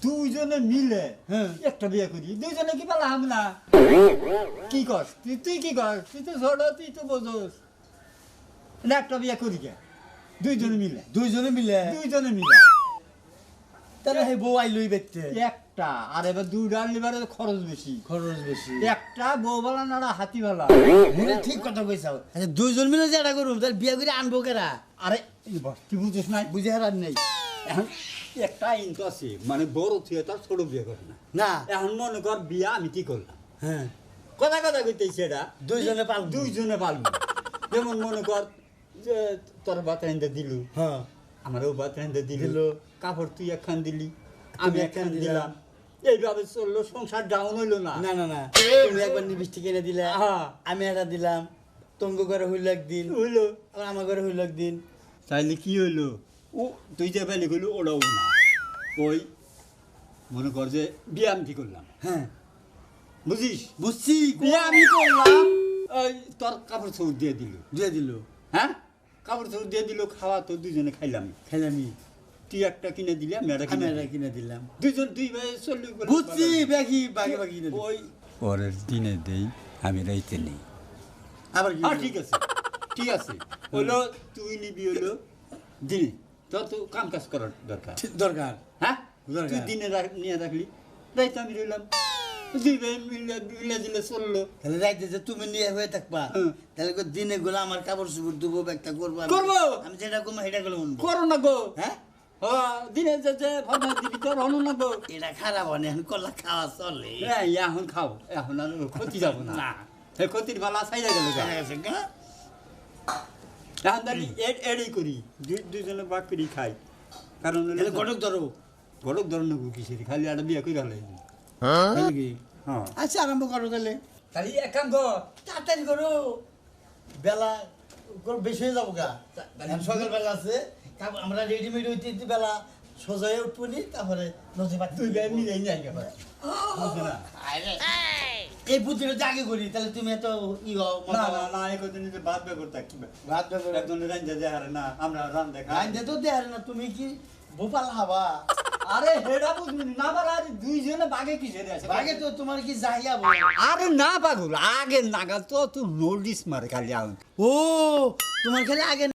দুইজনে মিলে একটা বিয়ে করি, দুইজনে কি পালাম না? কি কর তুই কি কর? তুই তো ছোট, তুই তো বোঝোস না। একটা বিয়ে করি কে? দুইজনে মিলে তাহলে হে বউ আইলই দেখতে একটা। আর এবার দুইটা লিবারে খরচ বেশি। একটা বউ বালা না হাতি বালা। ঠিক কথা কইছাও। আচ্ছা দুইজন মিলে যে এটা করুম তাহলে বিয়ে করে আনবো কেরা? আরে তুই বুঝিস নাই? বুঝে হারার নেই এখন একটা আইন তো আছে, মানে বড় থিয়ে তার ছোট বিয়ে করে না। না এখন মনে কর বিয়া আমি কি করলাম, হ্যাঁ কথা কইতেছি এটা দুইজনে পালবো। যেমন মনে কর যে তোর ভাত রান্ধে দিলু, হ্যাঁ আমারও ভাত রান্ধে দিল, কাপড় তুই একখান দিলি, আমি একখান দিলাম, এইভাবে চললো, সংসার ডাউন হইলো না। না না না তুমি একবার লিপস্টিক এনে দিলে, আমি এটা দিলাম, তঙ্গ করে হইল একদিন, হইলো আবার আমার ঘরে হইল একদিন। তাইলে কি হইলো? ও তুই যে বেলি কইলো ওটাও না। ওই মনে কর যে বিয়ে আমি কি করলাম, হ্যাঁ বুঝছি, বিয়ে আমি করলাম, ওই তোর কাপড় চৌর দিয়ে দিল, হ্যাঁ কাপড় চৌর দিয়ে দিল, খাওয়া তো দুজনে খাইলামি। তুই একটা কিনে দিলি, আমি একটা কিনে দিলাম, দুইজন দুই ভাই চললি। বুঝছি বাকি বাকি ওই পরের দিনে দেই, আমি রাইতে নেই। আবার ঠিক আছে হলো, তুই নিবি হলো দিনে, তোর তো কাম কাজ করার দরকার, হ্যাঁ তুই দিনে নিয়ে রাখলি, রাইতে আমি রইলাম, দুই ভাই মিলে দিলে চললো। তাহলে রাইতে যে তুমি নিয়ে হয়ে থাকবা, তাহলে দিনে গুলো আমার কাপড় চুপড় দেবো, একটা করবো, আমি যেটা করবো সেটা করবো, করো না গো, হ্যাঁ দিনে যে ফরমাস দিবি তোর হলো না গো। এটা খারাপ হয় না, এখন করলা খাওয়া চলে, এখন খাও, এখন আর ক্ষতি যাবো না, ক্ষতির বেলা চাইলে গেল। এখন তাহলে এড়ই করি, দুইজনে বাক করি খাই, কারণ গড়ক ধরো নেবো কিসের, খালি একটা বিয়ে করে হলে। আচ্ছা আরম্ভ করো তাহলে, খালি এক কাম কর, তাড়াতাড়ি করো, বেলা বেশি হয়ে যাবো গা, সকাল বেলা আছে, আমরা রেডিমেড হইতে বেলা সোজা হয়ে উঠবো নি, তারপরে নদী পাতি তুই গায়ে মিলে যাই গেল। এই বুদ্ধিটা আগে করি, তাহলে তুমি এত ই না একদিন ভাত বেগর থাকি, ভাত বেগর একজন রান্ধে দেয় না, আমরা রান্ধে খাই, রান্ধে তো দেয় না, তুমি কি ভোপাল হাবা? আরে হেডা বুঝবি না বলা, আরে দুইজনে বাগে কিসের আছে? বাগে তো তোমার কি যাইয়া আরে না পাগল, আগে নাগাল তো তুই নোটিস মারে খালি। ও তোমার খালি আগে